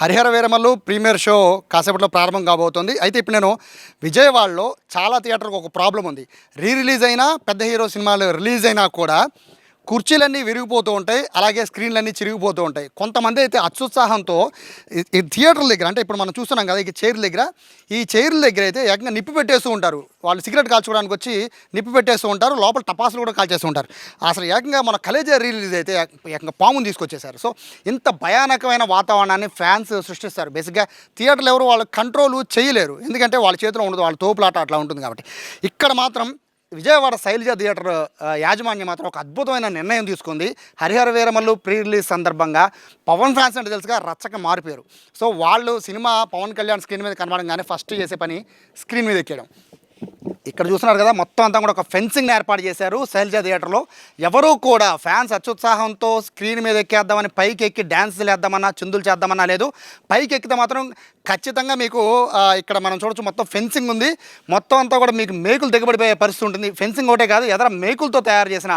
Harihara Veeramallu premiere show కాసేపట్లో ప్రారంభం కాబోతోంది. అయితే ఇప్పుడు నేను విజయవాడలో చాలా థియేటర్‌కి ఒక ప్రాబ్లమ్ ఉంది. రిలీజ్ అయినా పెద్ద హీరో సినిమాలు రిలీజ్ అయినా కూడా కుర్చీలన్నీ విరిగిపోతూ ఉంటాయి. అలాగే స్క్రీన్‌లన్నీ చిరిగిపోతూ ఉంటాయి. కొంతమంది అయితే అత్యుత్సాహంతో ఈ థియేటర్ల దగ్గర అంటే ఇప్పుడు మనం చూస్తున్నాం కదా! ఈ చైర్ల దగ్గర, ఈ చైర్ల దగ్గర అయితే ఏకంగా నిప్పు పెట్టేస్తూ ఉంటారు. వాళ్ళు సిగరెట్ కాల్చుకోవడానికి వచ్చి నిప్పు పెట్టేస్తూ ఉంటారు. లోపల టపాసులు కూడా కాల్చేస్తూ ఉంటారు. అసలు ఏకంగా మన కలేజా రిలీజ్ అయితే ఏకంగా పాముని తీసుకొచ్చేసారు. సో ఇంత భయానకమైన వాతావరణాన్ని ఫ్యాన్స్ సృష్టిస్తారు. బేసిక్‌గా థియేటర్లు ఎవరు వాళ్ళు కంట్రోల్ చేయలేరు. ఎందుకంటే వాళ్ళ చేతిలో ఉండదు. వాళ్ళ తోపులాట అట్లా ఉంటుంది కాబట్టి. ఇక్కడ మాత్రం విజయవాడ శైలజ థియేటర్ యాజమాన్యం మాత్రం ఒక అద్భుతమైన నిర్ణయం తీసుకుంది. హరిహర వీరమల్లు ప్రీ రిలీజ్ సందర్భంగా పవన్ ఫ్యాన్స్ అంటే తెలుసుగా రచ్చక మారిపోయారు. సో వాళ్ళు సినిమా పవన్ కళ్యాణ్ స్క్రీన్ మీద కనబడంగానే ఫస్ట్ చేసే పని స్క్రీన్ మీద ఎక్కేయడం. ఇక్కడ చూస్తున్నారు కదా, మొత్తం అంతా కూడా ఒక ఫెన్సింగ్ ఏర్పాటు చేశారు శైలజ థియేటర్లో. ఎవరూ కూడా ఫ్యాన్స్ అత్యుత్సాహంతో స్క్రీన్ మీద ఎక్కేద్దామని పైకి ఎక్కి డ్యాన్సులు వేద్దామన్నా చిందులు చేద్దామన్నా లేదు. పైకి ఎక్కితే మాత్రం ఖచ్చితంగా మీకు ఇక్కడ మనం చూడొచ్చు, మొత్తం ఫెన్సింగ్ ఉంది. మొత్తం అంతా కూడా మీకు మేకులు దిగబడిపోయే పరిస్థితి ఉంటుంది. ఫెన్సింగ్ ఒకటే కాదు, ఎదర మేకులతో తయారు చేసిన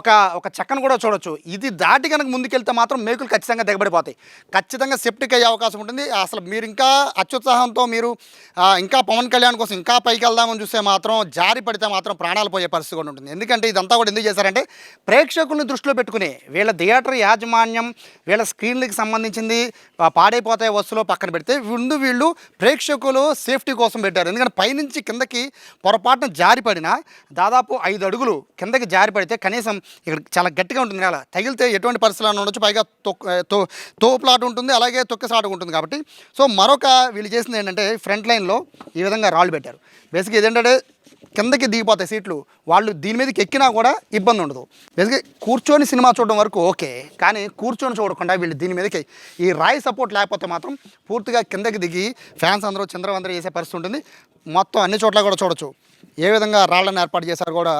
ఒక ఒక చెక్కను కూడా చూడొచ్చు. ఇది దాటి కనుక ముందుకెళ్తే మాత్రం మేకులు ఖచ్చితంగా దిగబడిపోతాయి. ఖచ్చితంగా సెప్టిక్ అయ్యే అవకాశం ఉంటుంది. అసలు మీరు ఇంకా అత్యుత్సాహంతో మీరు ఇంకా పవన్ కళ్యాణ్ కోసం ఇంకా పైకి వెళ్దామని చూస్తే మాత్రం జారి పడితే మాత్రం ప్రాణాలు పోయే పరిస్థితి కూడా ఉంటుంది. ఎందుకంటే ఇదంతా కూడా ఎందుకు చేశారంటే ప్రేక్షకులను దృష్టిలో పెట్టుకుని వీళ్ళ థియేటర్ యాజమాన్యం వీళ్ళ స్క్రీన్లకి సంబంధించింది పాడైపోతాయి వస్తువులు పక్కన పెడితే వీళ్ళు ప్రేక్షకులు సేఫ్టీ కోసం పెట్టారు. ఎందుకంటే పైనుంచి కిందకి పొరపాటున జారి పడినా దాదాపు 5 అడుగులు కిందకి జారి పడితే కనీసం ఇక్కడ చాలా గట్టిగా ఉంటుంది కదా, తగిలితే ఎటువంటి పరిస్థితుల్లో ఉండొచ్చు. పైగా తోపులాట ఉంటుంది, అలాగే తొక్కిసాట ఉంటుంది కాబట్టి. సో మరొక వీళ్ళు చేసింది ఏంటంటే ఫ్రంట్ లైన్లో ఈ విధంగా రాళ్ళు పెట్టారు. బేసిక్గా ఇదేంటంటే కిందకి దిగిపోతాయి సీట్లు, వాళ్ళు దీని మీదకి ఎక్కినా కూడా ఇబ్బంది ఉండదు. బేసిక్గా కూర్చొని సినిమా చూడడం వరకు ఓకే, కానీ కూర్చొని చూడకుండా వీళ్ళు దీని మీదకి ఈ రాయి సపోర్ట్ లేకపోతే మాత్రం పూర్తిగా కిందకి దిగి ఫ్యాన్స్ అందరూ చిందరవందరూ చేసే పరిస్థితి ఉంటుంది. మొత్తం అన్ని చోట్ల కూడా చూడొచ్చు ఏ విధంగా రాళ్ళని ఏర్పాటు చేశారు కూడా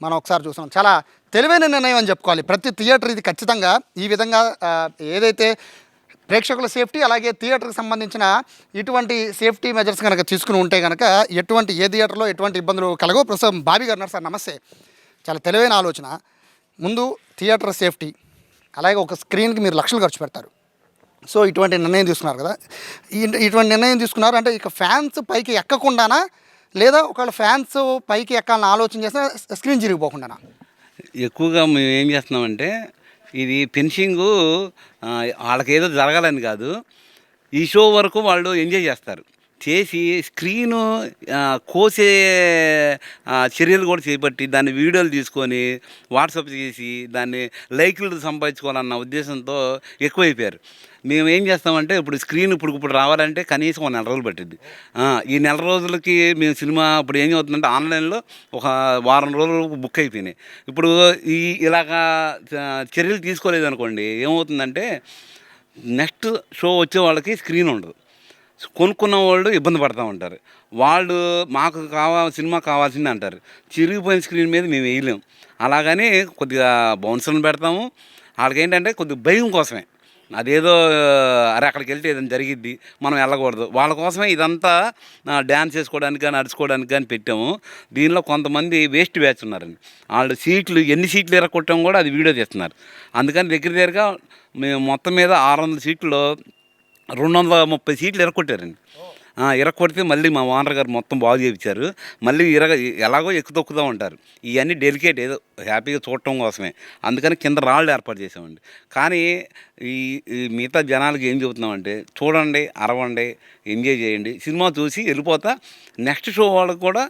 మనం ఒకసారి చూసాం. చాలా తెలివైన నిర్ణయం అని చెప్పుకోవాలి. ప్రతి థియేటర్ ఇది ఖచ్చితంగా ఈ విధంగా ఏదైతే ప్రేక్షకుల సేఫ్టీ అలాగే థియేటర్కి సంబంధించిన ఇటువంటి సేఫ్టీ మెజర్స్ కనుక తీసుకుని ఉంటే కనుక ఎటువంటి ఏ థియేటర్లో ఎటువంటి ఇబ్బందులు కలగవు. ప్రస్తుతం బాబీ గారు ఉన్నారు. సార్ నమస్తే. చాలా తెలివైన ఆలోచన. ముందు థియేటర్ సేఫ్టీ, అలాగే ఒక స్క్రీన్కి మీరు లక్షలు ఖర్చు పెడతారు. సో ఇటువంటి నిర్ణయం తీసుకున్నారు కదా, ఇటువంటి నిర్ణయం తీసుకున్నారు అంటే ఇక ఫ్యాన్స్ పైకి ఎక్కకుండానా, లేదా ఒకవేళ ఫ్యాన్స్ పైకి ఎక్కాలని ఆలోచన చేస్తే స్క్రీన్ చిరిగిపోకుండానా? ఎక్కువగా మేము ఏం చేస్తున్నామంటే ఇది ఫెన్సింగు వాళ్ళకేదో జరగాలని కాదు, ఈ షో వరకు వాళ్ళు ఎంజాయ్ చేస్తారు. చేసి స్క్రీను కోసే చర్యలు కూడా చేపట్టి దాన్ని వీడియోలు తీసుకొని వాట్సాప్ చేసి దాన్ని లైక్లు సంపాదించుకోవాలన్న ఉద్దేశంతో ఎక్కువైపోయారు. మేము ఏం చేస్తామంటే ఇప్పుడు స్క్రీన్ ఇప్పుడు రావాలంటే కనీసం 1 నెల రోజులు పట్టింది. ఈ నెల రోజులకి మేము సినిమా ఇప్పుడు ఏం అవుతుందంటే ఆన్లైన్లో ఒక వారం రోజులు బుక్ అయిపోయినాయి. ఇప్పుడు ఇలాగా చర్యలు తీసుకోలేదు అనుకోండి, ఏమవుతుందంటే నెక్స్ట్ షో వచ్చే వాళ్ళకి స్క్రీన్ ఉండదు. కొనుక్కున్న వాళ్ళు ఇబ్బంది పడుతూ ఉంటారు. వాళ్ళు మాకు సినిమా కావాల్సింది అంటారు. చిరిగిపోయిన స్క్రీన్ మీద మేము వేయలేము. అలాగని కొద్దిగా బౌన్సర్లను పెడతాము. వాళ్ళకి ఏంటంటే కొద్దిగా భయం కోసమే, అదేదో అరే అక్కడికి వెళ్తే ఏదైనా జరిగిద్ది మనం వెళ్ళకూడదు, వాళ్ళ కోసమే ఇదంతా డ్యాన్స్ వేసుకోవడానికి కానీ నడుచుకోవడానికి కానీ పెట్టాము. దీనిలో కొంతమంది వేస్ట్ బ్యాచ్ ఉన్నారండి. వాళ్ళు ఎన్ని సీట్లు ఎరగొట్టాము కూడా అది వీడియో తీస్తున్నారు. అందుకని దగ్గరగా మేము మొత్తం మీద 600 సీట్లు 230 సీట్లు ఎరగొట్టారండి. ఎరగొడితే మళ్ళీ మా ఓనర్ గారు మొత్తం బాగు చేయించారు. మళ్ళీ ఎలాగో తొక్కుతూ ఉంటారు. ఇవన్నీ డెలికేట్ ఏదో హ్యాపీగా చూడటం కోసమే, అందుకని కింద రాళ్ళు ఏర్పాటు చేసామండి. కానీ ఈ మిగతా జనాలకి ఏం చెబుతున్నామంటే చూడండి, అరవండి, ఎంజాయ్ చేయండి, సినిమా చూసి వెళ్ళిపోతా నెక్స్ట్ షో వాళ్ళకి కూడా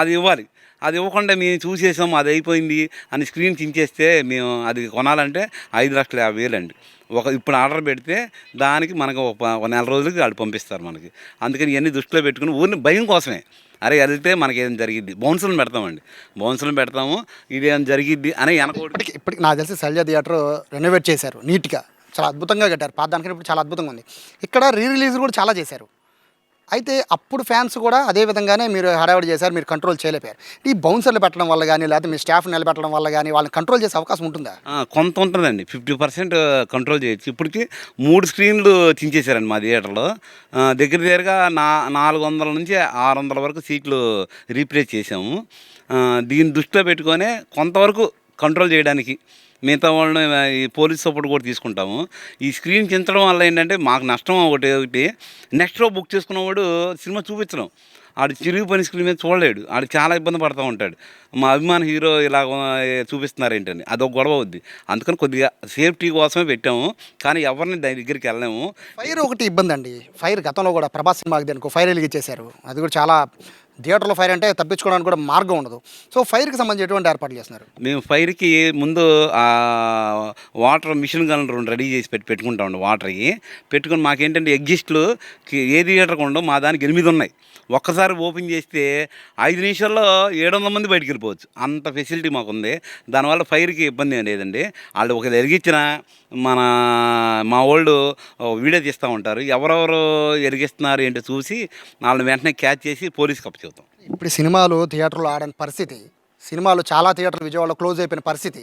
అది ఇవ్వాలి. అది ఇవ్వకుండా మేము చూసేసాం అది అయిపోయింది అని స్క్రీన్ చించేస్తే మేము అది కొనాలంటే 5,50,000 అండి. ఇప్పుడు ఆర్డర్ పెడితే దానికి మనకు ఒక నెల రోజులకి వాళ్ళు పంపిస్తారు మనకి. అందుకని ఇవన్నీ దృష్టిలో పెట్టుకుని ఊరిని భయం కోసమే, అరే వెళ్తే మనకి ఏదైనా జరిగిద్ది బౌన్సులను పెడతామండి, బౌన్సులను పెడతాము, ఇదేమైనా జరిగిద్ది అని ఇప్పటికి నాకు తెలిసి శైలజ థియేటర్ రెనోవేట్ చేశారు నీట్గా, చాలా అద్భుతంగా కట్టారు. దానికంటే ఇప్పుడు చాలా అద్భుతంగా ఉంది. ఇక్కడ రిలీజ్ కూడా చాలా చేశారు. అయితే అప్పుడు ఫ్యాన్స్ కూడా అదే విధంగానే మీరు హడావిడి చేశారు, మీరు కంట్రోల్ చేయలేకపోయారు. ఈ బౌన్సర్లు పెట్టడం వల్ల కానీ లేకపోతే మీ స్టాఫ్ నిలబెట్టడం వల్ల కానీ వాళ్ళని కంట్రోల్ చేసే అవకాశం ఉంటుందా? కొంత ఉంటుందండి, 50% కంట్రోల్ చేయొచ్చు. ఇప్పటికి 3 స్క్రీన్లు చించేశారండి మా థియేటర్లో. దగ్గరగా 400 నుంచి 600 వరకు సీట్లు రీప్లేస్ చేసాము. దీన్ని దృష్టిలో పెట్టుకొని కొంతవరకు కంట్రోల్ చేయడానికి మిగతా వాళ్ళని ఈ పోలీస్ సపోర్ట్ కూడా తీసుకుంటాము. ఈ స్క్రీన్ చించడం వల్ల ఏంటంటే మాకు నష్టం ఒకటి నెక్స్ట్ షో బుక్ చేసుకున్నవాడు సినిమా చూపించడం, ఆడు చిరిగిపోయిన స్క్రీన్ మీద చూడలేడు, ఆడు చాలా ఇబ్బంది పడుతూ ఉంటాడు. మా అభిమాన హీరో ఇలా చూపిస్తున్నారు ఏంటని అదొక గొడవ అవుద్ది. అందుకని కొద్దిగా సేఫ్టీ కోసమే పెట్టాము, కానీ ఎవరిని దాని దగ్గరికి వెళ్ళలేము. ఫైర్ ఒకటి ఇబ్బంది అండి. ఫైర్ గతంలో కూడా ప్రభాస్ సినిమాకి దానికి ఫైర్ వెలిగించేశారు. అది కూడా చాలా థియేటర్లో ఫైర్ అంటే తప్పించుకోవడానికి కూడా మార్గం ఉండదు. సో ఫైర్కి సంబంధించి ఎటువంటి ఏర్పాట్లు చేస్తున్నారు? మేము ఫైర్కి ముందు వాటర్ మిషన్ గన్లు 2 రెడీ చేసి పెట్టుకుంటామండి. వాటర్కి పెట్టుకుని మాకేంటంటే ఎగ్జిస్ట్లు ఏ థియేటర్కి ఉండవు, మా దానికి 8 ఉన్నాయి. ఒక్కసారి ఓపెన్ చేస్తే 5 నిమిషాల్లో 700 మంది బయటికి వెళ్ళిపోవచ్చు, అంత ఫెసిలిటీ మాకుంది. దానివల్ల ఫైర్కి ఇబ్బంది ఏం లేదండి. వాళ్ళు ఒక ఎరిగించిన మా వాళ్ళు వీడియో తీస్తూ ఉంటారు, ఎవరెవరు ఎరిగిస్తున్నారు ఏంటో చూసి వాళ్ళని వెంటనే క్యాచ్ చేసి పోలీస్కి అప్పచెబుతాం. ఇప్పుడు సినిమాలు థియేటర్లో ఆడని పరిస్థితి, సినిమాలు చాలా థియేటర్లు విజయవాడలో క్లోజ్ అయిపోయిన పరిస్థితి,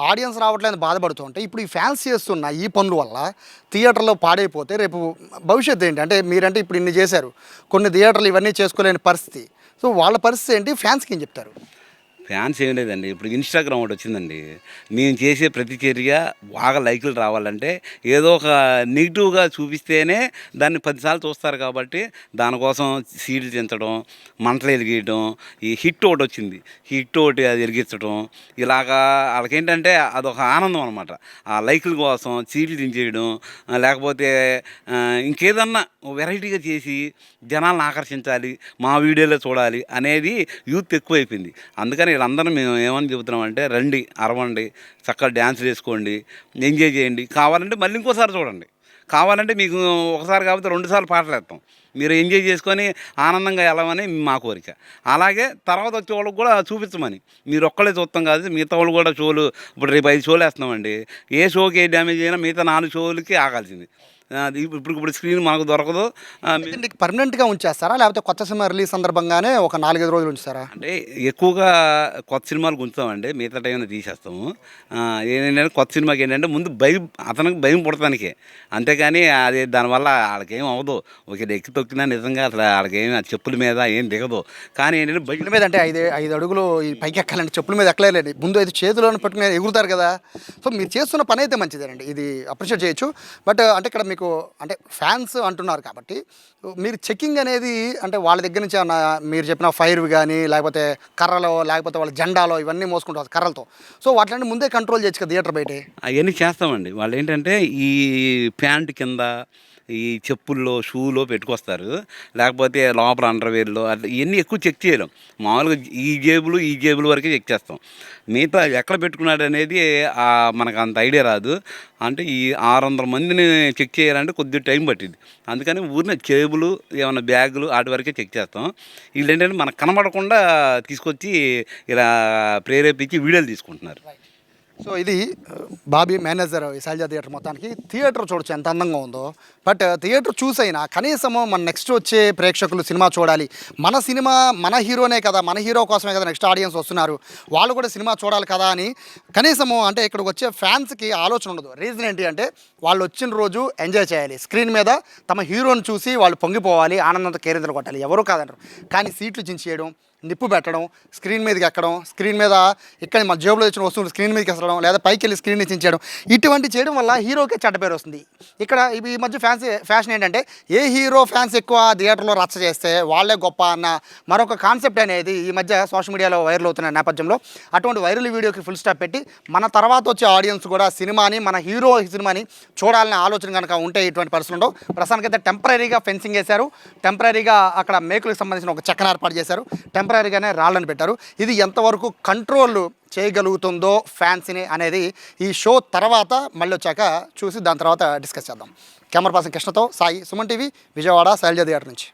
ఆడియన్స్ రావట్లేదు బాధపడుతూ ఉంటే ఇప్పుడు ఈ ఫ్యాన్స్ చేస్తున్న ఈ పనుల వల్ల థియేటర్లో పాడైపోతే రేపు భవిష్యత్తు ఏంటి? అంటే మీరంటే ఇప్పుడు ఇన్ని చేశారు, కొన్ని థియేటర్లు ఇవన్నీ చేసుకోలేని పరిస్థితి. సో వాళ్ళ పరిస్థితి ఏంటి? ఫ్యాన్స్కి ఏం చెప్తారు? ఫ్యాన్స్ ఏం లేదండి, ఇప్పుడు ఇన్స్టాగ్రామ్ ఒకటి వచ్చిందండి. మేము చేసే ప్రతి చర్య బాగా లైకులు రావాలంటే ఏదో ఒక నెగిటివ్గా చూపిస్తేనే దాన్ని 10 సార్లు చూస్తారు. కాబట్టి దానికోసం సీట్లు చించడం, మంటలు ఎరిగేయడం, ఈ హిట్ ఒకటి వచ్చింది, హిట్ ఒకటి అది ఎరిగించడం, ఇలాగా వాళ్ళకేంటంటే అదొక ఆనందం అనమాట. ఆ లైకుల కోసం సీట్లు దించేయడం, లేకపోతే ఇంకేదన్నా వెరైటీగా చేసి జనాలను ఆకర్షించాలి, మా వీడియోలో చూడాలి అనేది యూత్ ఎక్కువైపోయింది. అందుకని వీళ్ళందరూ మేము ఏమని చెబుతున్నామంటే రండి, అరవండి, చక్కగా డ్యాన్స్ వేసుకోండి, ఎంజాయ్ చేయండి, కావాలంటే మళ్ళీ ఇంకోసారి చూడండి, కావాలంటే మీకు ఒకసారి కాకపోతే 2 సార్లు పాటలు వేస్తాం, మీరు ఎంజాయ్ చేసుకొని ఆనందంగా వెళ్ళమని మా కోరిక. అలాగే తర్వాత వచ్చే వాళ్ళకి కూడా చూపించమని, మీరు ఒక్కళ్ళే చూస్తాం కాదు, మిగతా వాళ్ళు కూడా షోలు ఇప్పుడు రేపు 5 షోలు వేస్తున్నామండి. ఏ షోకి ఏ డ్యామేజ్ అయినా మిగతా 4 షోలకి ఆగాల్సింది. ఇప్పుడు స్క్రీన్ మనకు దొరకదు. పర్మనెంట్గా ఉంచేస్తారా, లేకపోతే కొత్త సినిమా రిలీజ్ సందర్భంగానే ఒక 4-5 రోజులు ఉంచుతారా? అంటే ఎక్కువగా కొత్త సినిమాలు ఉంచుతామండి, మిగతా టైంలో తీసేస్తాము. ఏంటంటే కొత్త సినిమాకి ఏంటంటే ముందు అతనికి భయం పుడతానికే, అంతేకాని అది దానివల్ల వాళ్ళకేం అవ్వదు. ఒక ఎక్కి తొక్కినా నిజంగా అసలు వాళ్ళకేం చెప్పుల మీద ఏం దిగదు. కానీ ఏంటంటే చెప్పుల మీద అంటే 5 అడుగులు ఈ పైకి ఎక్కాలంటే చెప్పుల మీద ఎక్కలేండి, ముందు అయితే చేతిలోనే పట్టుకుని ఎగురుతారు కదా. సో మీరు చేస్తున్న పని అయితే మంచిదేనండి, ఇది అప్రిషియేట్ చేయొచ్చు. బట్ అంటే ఇక్కడ మీకు అంటే ఫ్యాన్స్ అంటున్నారు కాబట్టి మీరు చెకింగ్ అనేది అంటే వాళ్ళ దగ్గర నుంచి ఏమన్నా మీరు చెప్పిన ఫైర్ కానీ లేకపోతే కర్రలో లేకపోతే వాళ్ళ జెండాలో ఇవన్నీ మోసుకుంటారు కర్రలతో, సో వాటిని ముందే కంట్రోల్ చేయొచ్చు కదా థియేటర్ బయట? అవన్నీ చేస్తామండి. వాళ్ళు ఏంటంటే ఈ ప్యాంట్ కింద ఈ చెప్పుల్లో షూలో పెట్టుకొస్తారు, లేకపోతే లోపల అండర్వేర్లో అట్లా ఇవన్నీ ఎక్కువ చెక్ చేయలేం. మామూలుగా ఈ జేబులు వరకే చెక్ చేస్తాం. మిగతా ఎక్కడ పెట్టుకున్నాడు అనేది మనకు అంత ఐడియా రాదు. అంటే ఈ 600 మందిని చెక్ చేయాలంటే కొద్దిగా టైం పట్టింది. అందుకని ఊరిన జేబులు ఏమైనా బ్యాగులు వాటి వరకే చెక్ చేస్తాం. వీళ్ళు ఏంటంటే మనకు కనబడకుండా తీసుకొచ్చి ఇలా ప్రేరేపించి వీడియోలు తీసుకుంటున్నారు. సో ఇది బాబీ మేనేజర్ ఈ శైలజ థియేటర్. మొత్తానికి థియేటర్ చూడొచ్చు ఎంత అందంగా ఉందో, బట్ థియేటర్ చూసైనా కనీసము మన నెక్స్ట్ వచ్చే ప్రేక్షకులు సినిమా చూడాలి, మన సినిమా మన హీరోనే కదా, మన హీరో కోసమే కదా నెక్స్ట్ ఆడియన్స్ వస్తున్నారు, వాళ్ళు కూడా సినిమా చూడాలి కదా అని కనీసము అంటే ఇక్కడికి వచ్చే ఫ్యాన్స్కి ఆలోచన ఉండదు. రీజన్ ఏంటి అంటే వాళ్ళు వచ్చిన రోజు ఎంజాయ్ చేయాలి, స్క్రీన్ మీద తమ హీరోని చూసి వాళ్ళు పొంగిపోవాలి, ఆనందంతో కేరింతలు కొట్టాలి, ఎవరు కాదంటారు. కానీ సీట్లు చించేయడం, నిప్పు పెట్టడం, స్క్రీన్ మీదకి ఎక్కడం, స్క్రీన్ మీద ఇక్కడ మన జేబులో వచ్చిన వస్తువులు స్క్రీన్ మీదకి ఎక్కడం, లేదా పైకి వెళ్ళి స్క్రీన్ చించడం, ఇటువంటి చేయడం వల్ల హీరోకే చెడ్డ పేరు వస్తుంది. ఇక్కడ ఈ మధ్య ఫ్యాషన్ ఏంటంటే ఏ హీరో ఫ్యాన్స్ ఎక్కువ థియేటర్లో రచ్చ చేస్తే వాళ్ళే గొప్ప అన్న మరొక కాన్సెప్ట్ అనేది ఈ మధ్య సోషల్ మీడియాలో వైరల్ అవుతున్న నేపథ్యంలో అటువంటి వైరల్ వీడియోకి ఫుల్ స్టాప్ పెట్టి మన తర్వాత వచ్చే ఆడియన్స్ కూడా సినిమాని మన హీరో సినిమాని చూడాలనే ఆలోచన కనుక ఉంటే ఇటువంటి పరిస్థితులు ఉండవు. ప్రస్తుతానికైతే టెంపరీగా ఫెన్సింగ్ వేశారు, టెంపరీగా అక్కడ మేకులకు సంబంధించిన ఒక చెక్కన ఏర్పాటు చేశారు, టెంపరీగానే రాళ్ళని పెట్టారు. ఇది ఎంతవరకు కంట్రోల్ చేయగలుగుతుందో ఫ్యాన్స్ని అనేది ఈ షో తర్వాత మళ్ళీ వచ్చాక చూసి దాని తర్వాత డిస్కస్ చేద్దాం. కెమెరా పర్సన్ కృష్ణతో సాయి, సుమన్ టీవీ, విజయవాడ, శైలజ థియేటర్ నుంచి.